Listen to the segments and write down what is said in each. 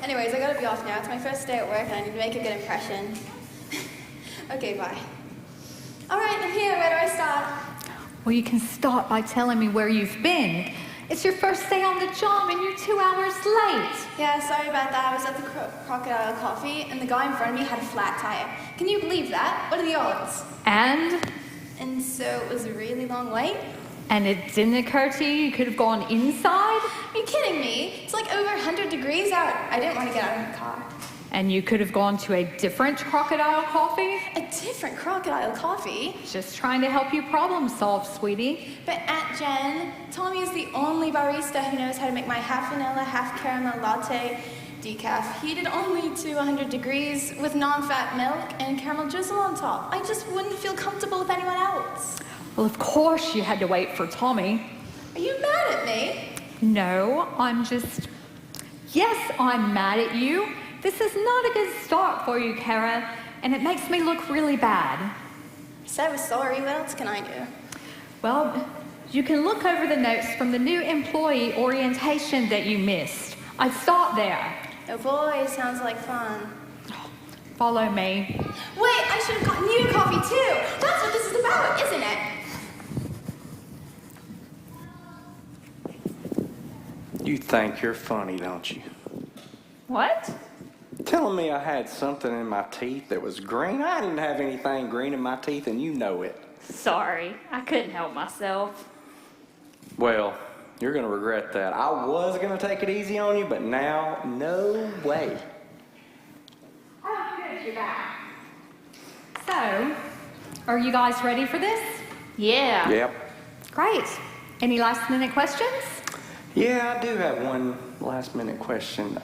Anyways, I gotta be off now. It's my first day at work and I need to make a good impression. Okay, bye. All right, I'm here. Where do I start? Well, you can start by telling me where you've been. It's your first day on the job and you're 2 hours late. Yeah, sorry about that. I was at the Crocodile Coffee and the guy in front of me had a flat tire. Can you believe that? What are the odds? And so it was a really long wait? And it didn't occur to you could have gone inside? Are you kidding me? It's like over 100 degrees out. I didn't want to get out of the car. And you could have gone to a different Crocodile Coffee? A different Crocodile Coffee? Just trying to help you problem solve, sweetie. But Aunt Jen, Tommy is the only barista who knows how to make my half vanilla, half caramel latte decaf heated only to 100 degrees with non-fat milk and caramel drizzle on top. I just wouldn't feel comfortable with anyone else. Well, of course you had to wait for Tommy. Are you mad at me? No, Yes, I'm mad at you. This is not a good start for you, Kara, and it makes me look really bad. I said I was sorry. What else can I do? Well, you can look over the notes from the new employee orientation that you missed. I'd start there. Oh boy, sounds like fun. Follow me. Wait, I should have gotten you coffee too. That's what this is about, isn't it? You think you're funny, don't you? What? Telling me I had something in my teeth that was green? I didn't have anything green in my teeth, and you know it. Sorry, I couldn't help myself. Well, you're going to regret that. I was going to take it easy on you, but now, no way. Oh, good, you're back. So, are you guys ready for this? Yeah. Yep. Great. Any last-minute questions? Yeah, I do have one last-minute question.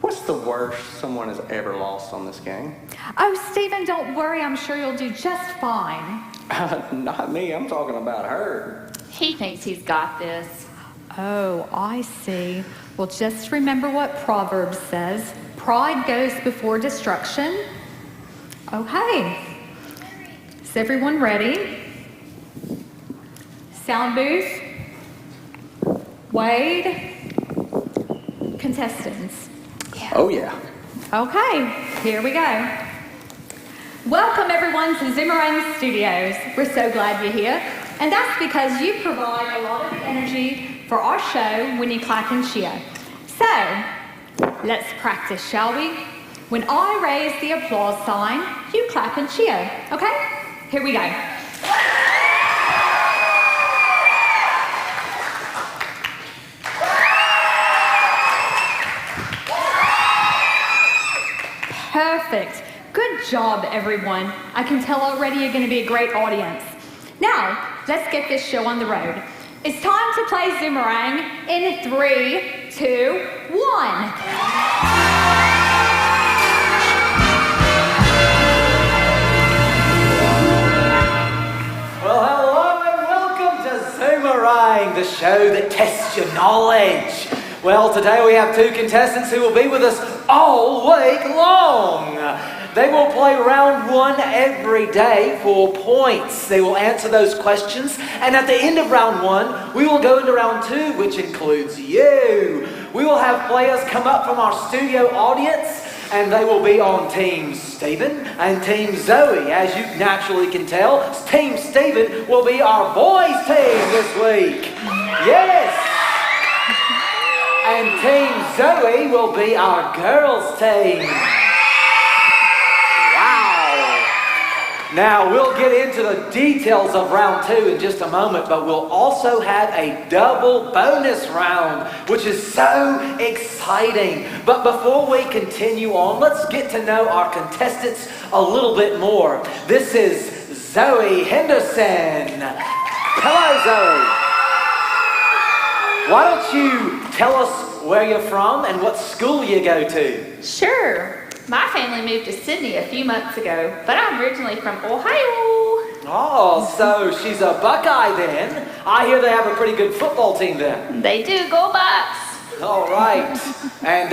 What's the worst someone has ever lost on this game? Oh, Stephen, don't worry. I'm sure you'll do just fine. Not me. I'm talking about her. He thinks he's got this. Oh, I see. Well, just remember what Proverbs says. Pride goes before destruction. Okay. Is everyone ready? Sound booth. Wade. Contestants. Yeah. Oh, yeah. Okay, here we go. Welcome everyone to Zoomerang Studios. We're so glad you're here. And that's because you provide a lot of the energy for our show when you clap and cheer. So, let's practice, shall we? When I raise the applause sign, you clap and cheer, okay? Here we go. Perfect. Good job, everyone. I can tell already you're going to be a great audience. Now, let's get this show on the road. It's time to play Zoomerang in 3, 2, 1. Well, hello and welcome to Zoomerang, the show that tests your knowledge. Well, today we have 2 contestants who will be with us all week long. They will play round 1 every day for points. They will answer those questions, and at the end of round 1, we will go into round 2, which includes you. We will have players come up from our studio audience, and they will be on Team Stephen and Team Zoe. As you naturally can tell, Team Stephen will be our boys' team this week. Yes! And Team Zoe will be our girls' team. Wow! Now, we'll get into the details of round 2 in just a moment, but we'll also have a double bonus round, which is so exciting. But before we continue on, let's get to know our contestants a little bit more. This is Zoe Henderson. Hello, Zoe. Why don't you tell us where you're from and what school you go to? Sure. My family moved to Sydney a few months ago, but I'm originally from Ohio. Oh, so she's a Buckeye then. I hear they have a pretty good football team there. They do. Go Bucks. All right. And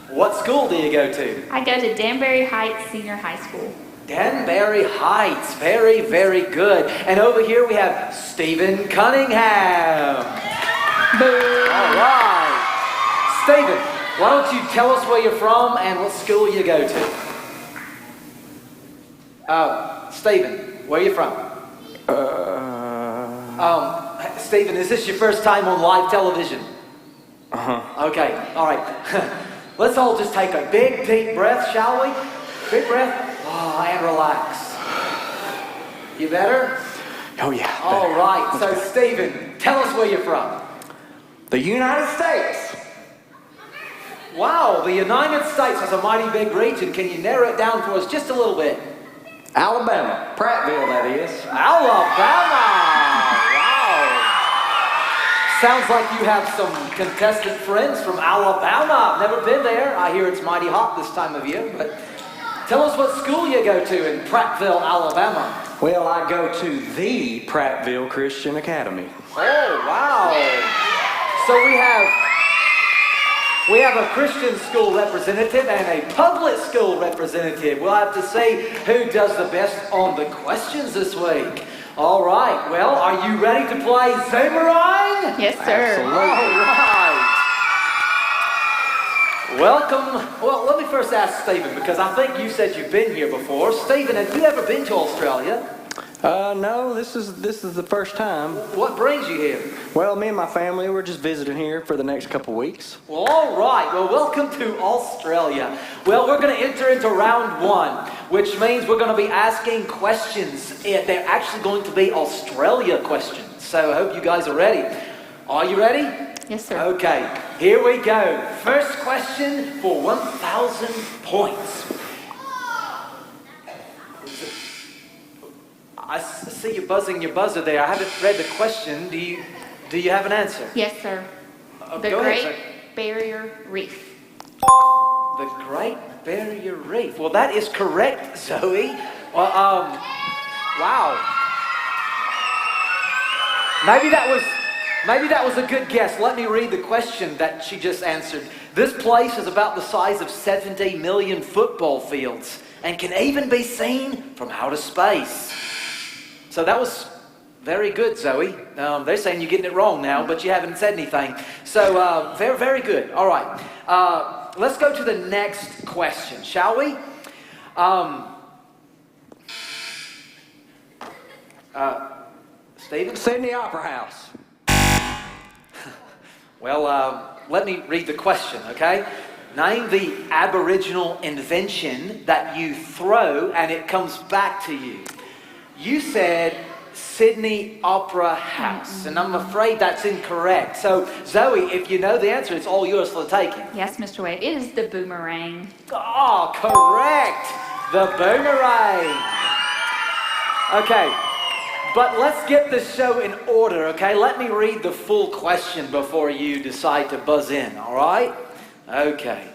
what school do you go to? I go to Danbury Heights Senior High School. Danbury Heights. Very, very good. And over here we have Stephen Cunningham. Boo. All right. Stephen, Why don't you tell us where you're from and what school you go to? Stephen, where are you from? Stephen, is this your first time on live television? Uh-huh. Okay, all right. Let's all just take a big, deep breath, shall we? Big breath. Oh, and relax. You better? Oh, yeah. All right. So, Stephen, tell us where you're from. The United States. Wow, the United States is a mighty big region. Can you narrow it down for us just a little bit? Alabama. Prattville, that is. Alabama! Wow. Sounds like you have some contestant friends from Alabama. I've never been there. I hear it's mighty hot this time of year, but tell us what school you go to in Prattville, Alabama. Well, I go to the Prattville Christian Academy. Oh, wow. So we have a Christian school representative and a public school representative. We'll have to see who does the best on the questions this week. All right. Well, are you ready to play Zoomerang? Yes, sir. All right. Welcome. Well, let me first ask Stephen, because I think you said you've been here before. Stephen, have you ever been to Australia? No, this is the first time. What brings you here? Well, me and my family, we're just visiting here for the next couple weeks. Well, all right. Well, welcome to Australia. Well, we're going to enter into round one, which means we're going to be asking questions. They're actually going to be Australia questions. So I hope you guys are ready. Are you ready? Yes, sir. Okay, here we go. First question for 1,000 points. I see you buzzing your buzzer there. I haven't read the question. Do you have an answer? Yes, sir. The Go ahead, Great sir. Barrier Reef. The Great Barrier Reef. Well, that is correct, Zoe. Well, wow. Maybe that was a good guess. Let me read the question that she just answered. This place is about the size of 70 million football fields and can even be seen from outer space. So that was very good, Zoe. They're saying you're getting it wrong now, but you haven't said anything. So very, very good. All right. Let's go to the next question, shall we? Stephen? Sydney Opera House. Well, let me read the question, okay? Name the Aboriginal invention that you throw and it comes back to you. You said Sydney Opera House, and I'm afraid that's incorrect. So, Zoe, if you know the answer, it's all yours for the taking. Yes, Mr. Wade. It is the boomerang. Oh, correct! The boomerang. Okay, but let's get this show in order, okay? Let me read the full question before you decide to buzz in, all right? Okay.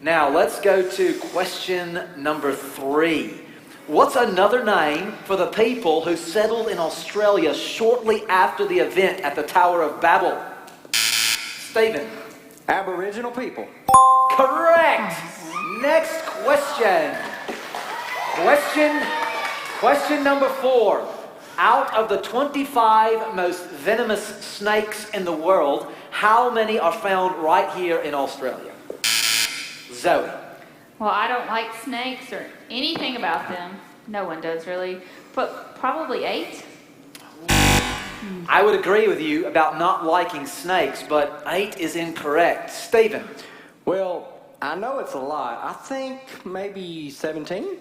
Now, let's go to question number 3. What's another name for the people who settled in Australia shortly after the event at the Tower of Babel? Stephen. Aboriginal people. Correct. Next question. Question number 4. Out of the 25 most venomous snakes in the world, how many are found right here in Australia? Zoe. Well, I don't like snakes or anything about them. No one does, really. But probably 8. I would agree with you about not liking snakes, but 8 is incorrect. Stephen. Well, I know it's a lot. I think maybe 17?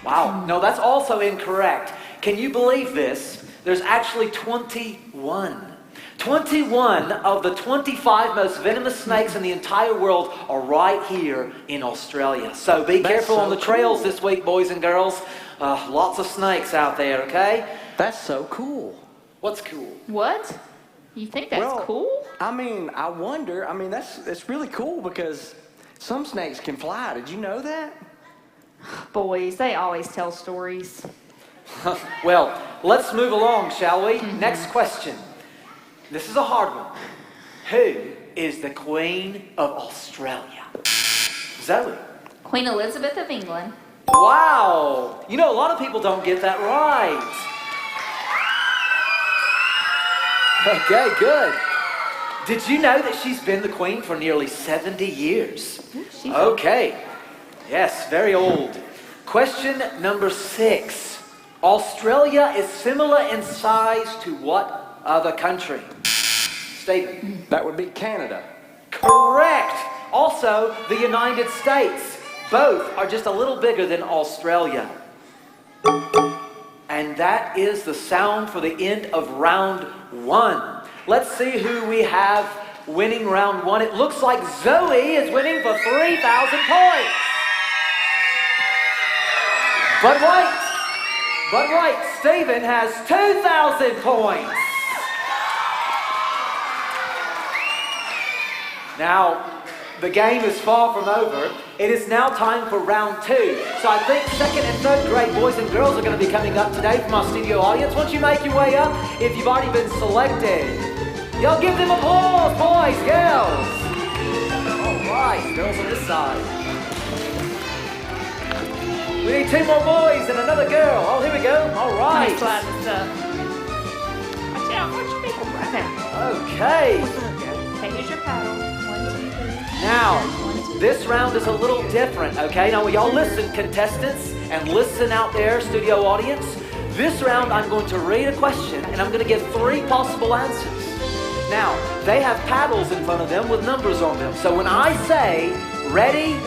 Wow. No, that's also incorrect. Can you believe this? There's actually 21. 21 of the 25 most venomous snakes in the entire world are right here in Australia. So be careful on the trails this week, boys and girls. Lots of snakes out there, okay? That's so cool. What's cool? What? You think that's cool? I mean, I wonder. I mean, it's really cool because some snakes can fly. Did you know that? Boys, they always tell stories. Well, let's move along, shall we? Next question. This is a hard one. Who is the Queen of Australia? Zoe. Queen Elizabeth of England. Wow. You know, a lot of people don't get that right. Okay, good. Did you know that she's been the queen for nearly 70 years? She's Okay. Yes, very old. Question number 6. Australia is similar in size to what other country? Stephen. That would be Canada. Correct. Also, the United States. Both are just a little bigger than Australia. And that is the sound for the end of round 1. Let's see who we have winning round 1. It looks like Zoe is winning for 3,000 points. But wait, Stephen has 2,000 points. Now, the game is far from over. It is now time for round 2. So I think 2nd and 3rd grade boys and girls are going to be coming up today from our studio audience. Once you make your way up, if you've already been selected, y'all give them applause, boys, girls. All right, girls on this side. We need 2 more boys and another girl. Oh, here we go. All right. Nice slide this up. Watch out, watch your people right now. Okay. Okay, here's your paddle. 1, 2, 3. Now, this round is a little different, okay? Now, y'all listen, contestants, and listen out there, studio audience. This round, I'm going to read a question, and I'm going to give 3 possible answers. Now, they have paddles in front of them with numbers on them. So when I say, ready,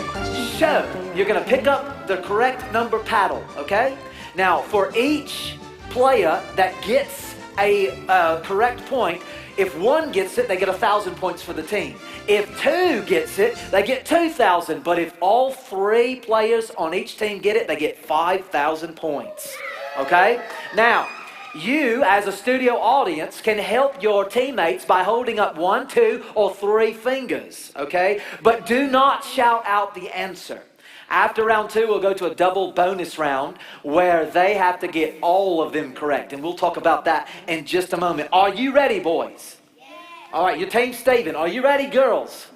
show, you're going to pick up the correct number paddle, okay? Now, for each player that gets a correct point, if 1 gets it, they get 1,000 points for the team. If 2 gets it, they get 2,000. But if all 3 players on each team get it, they get 5,000 points. Okay? Now, you as a studio audience can help your teammates by holding up 1, 2, or 3 fingers. Okay? But do not shout out the answer. After round 2, we'll go to a double bonus round where they have to get all of them correct. And we'll talk about that in just a moment. Are you ready, boys? Yeah. All right, your team Stephen. Are you ready, girls?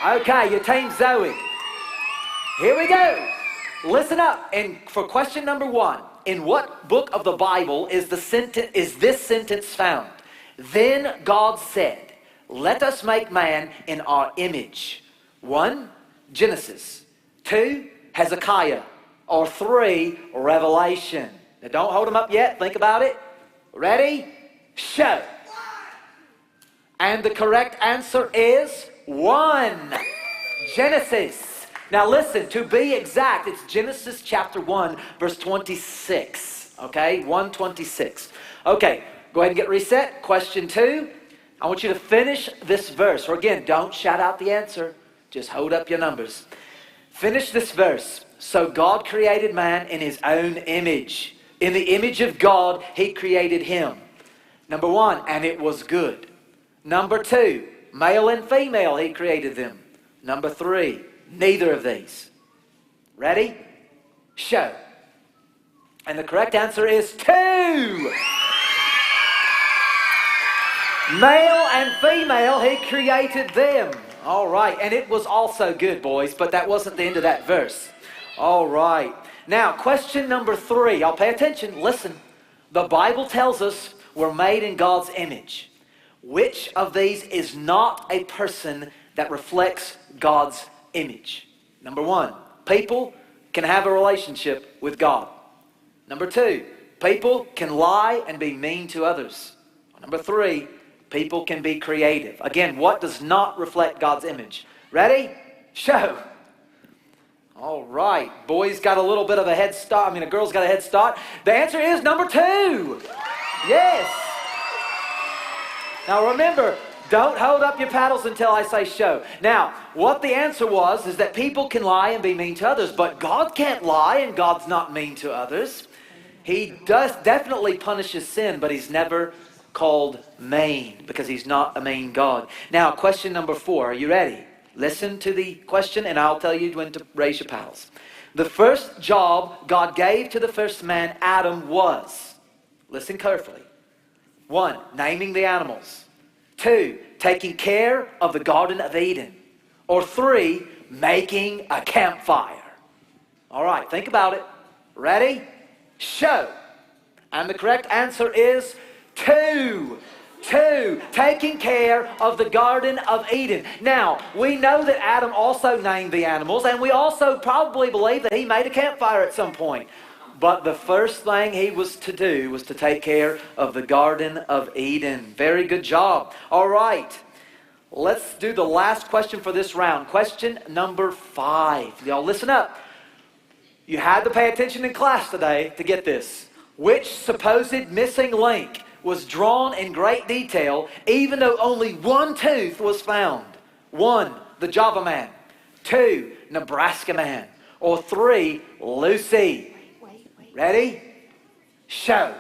Yeah. Okay, your team Zoe. Here we go. Listen up. And for question number 1, in what book of the Bible is this sentence found? Then God said, let us make man in our image. 1, Genesis. 2, Hezekiah, or 3, Revelation. Now don't hold them up yet. Think about it. Ready? Show. And the correct answer is 1, Genesis. Now listen, to be exact, it's Genesis chapter 1, verse 26. Okay, 1:26. Okay, go ahead and get reset. Question 2. I want you to finish this verse. Or again, don't shout out the answer. Just hold up your numbers. Finish this verse. So God created man in his own image. In the image of God, he created him. Number 1, and it was good. Number 2, male and female, he created them. Number 3, neither of these. Ready? Show. And the correct answer is 2. Male and female, he created them. All right, and it was also good, boys, but that wasn't the end of that verse. All right. Now, question number 3. Y'all pay attention. Listen. The Bible tells us we're made in God's image. Which of these is not a person that reflects God's image? Number 1, people can have a relationship with God. Number 2, people can lie and be mean to others. Number 3, people can be creative. Again, what does not reflect God's image? Ready? Show. All right. Boys got a little bit of a head start. A girl's got a head start. The answer is number 2. Yes. Now remember, don't hold up your paddles until I say show. Now, what the answer was is that people can lie and be mean to others, but God can't lie and God's not mean to others. He does definitely punishes sin, but he's never called mean because he's not a mean God. Now, question number 4. Are you ready? Listen to the question and I'll tell you when to raise your paddles. The first job God gave to the first man, Adam, was, listen carefully. 1, naming the animals. 2, taking care of the Garden of Eden. Or 3, making a campfire. All right, think about it. Ready? Show. And the correct answer is 2. 2, taking care of the Garden of Eden. Now, we know that Adam also named the animals, and we also probably believe that he made a campfire at some point. But the first thing he was to do was to take care of the Garden of Eden. Very good job. All right. Let's do the last question for this round. Question number 5. Y'all listen up. You had to pay attention in class today to get this. Which supposed missing link was drawn in great detail even though only one tooth was found? 1, the Java Man. 2, Nebraska Man. Or 3, Lucy. Ready? Show.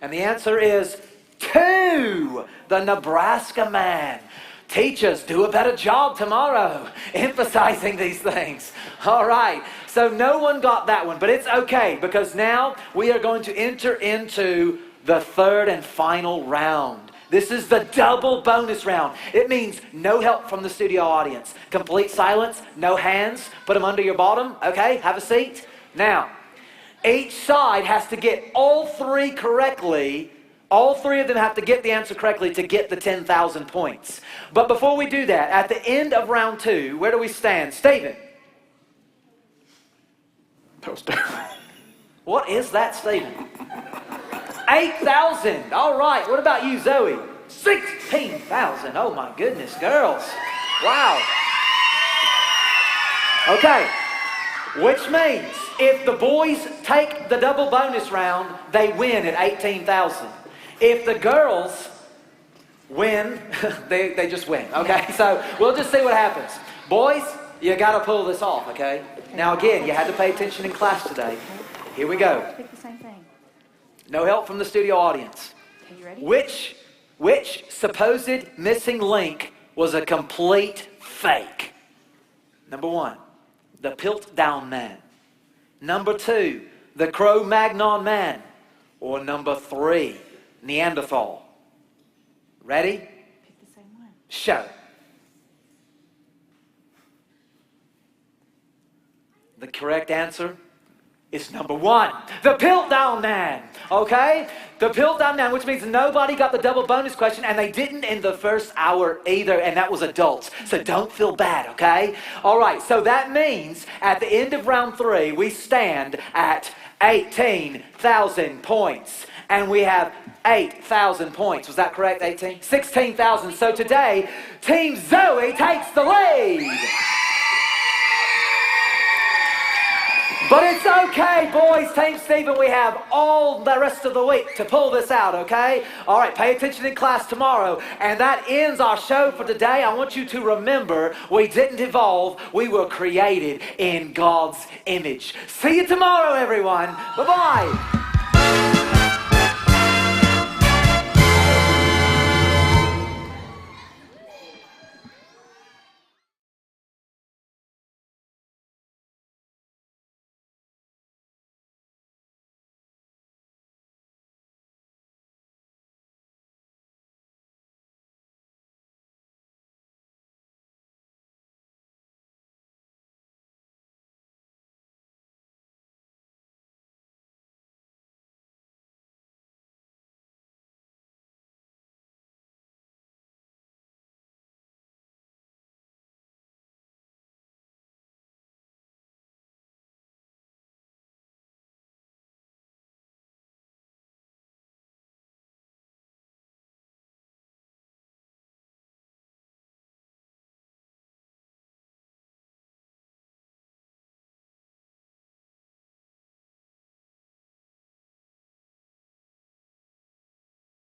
And the answer is 2, the Nebraska Man. Teachers, do a better job tomorrow emphasizing these things. All right. So no one got that one, but it's okay because now we are going to enter into the third and final round. This is the double bonus round. It means no help from the studio audience. Complete silence, no hands. Put them under your bottom. Okay, have a seat. Now, each side has to get all 3 correctly. All 3 of them have to get the answer correctly to get the 10,000 points. But before we do that, at the end of round 2, where do we stand? Stephen. Toaster. What is that, Stephen? 8,000. All right. What about you, Zoe? 16,000. Oh, my goodness, girls. Wow. Okay. Which means if the boys take the double bonus round, they win at 18,000. If the girls win, they just win. Okay. So we'll just see what happens. Boys, you got to pull this off. Okay. Now, again, you had to pay attention in class today. Here we go. Pick the same thing. No help from the studio audience. Okay, you ready? Which supposed missing link was a complete fake? Number 1, the Piltdown Man. Number 2, the Cro-Magnon Man. Or number 3, Neanderthal. Ready? Pick the same one. Show. The correct answer is number 1, the Piltdown Man. Okay? The Piltdown Man, which means nobody got the double bonus question, and they didn't in the first hour either, and that was adults. So don't feel bad, okay? All right, so that means at the end of round 3, we stand at 18,000 points. And we have 8,000 points. Was that correct, 18? 16,000. So today, Team Zoe takes the lead. But it's okay, boys. Team Stephen, we have all the rest of the week to pull this out, okay? All right, pay attention in class tomorrow. And that ends our show for today. I want you to remember, we didn't evolve. We were created in God's image. See you tomorrow, everyone. Bye-bye.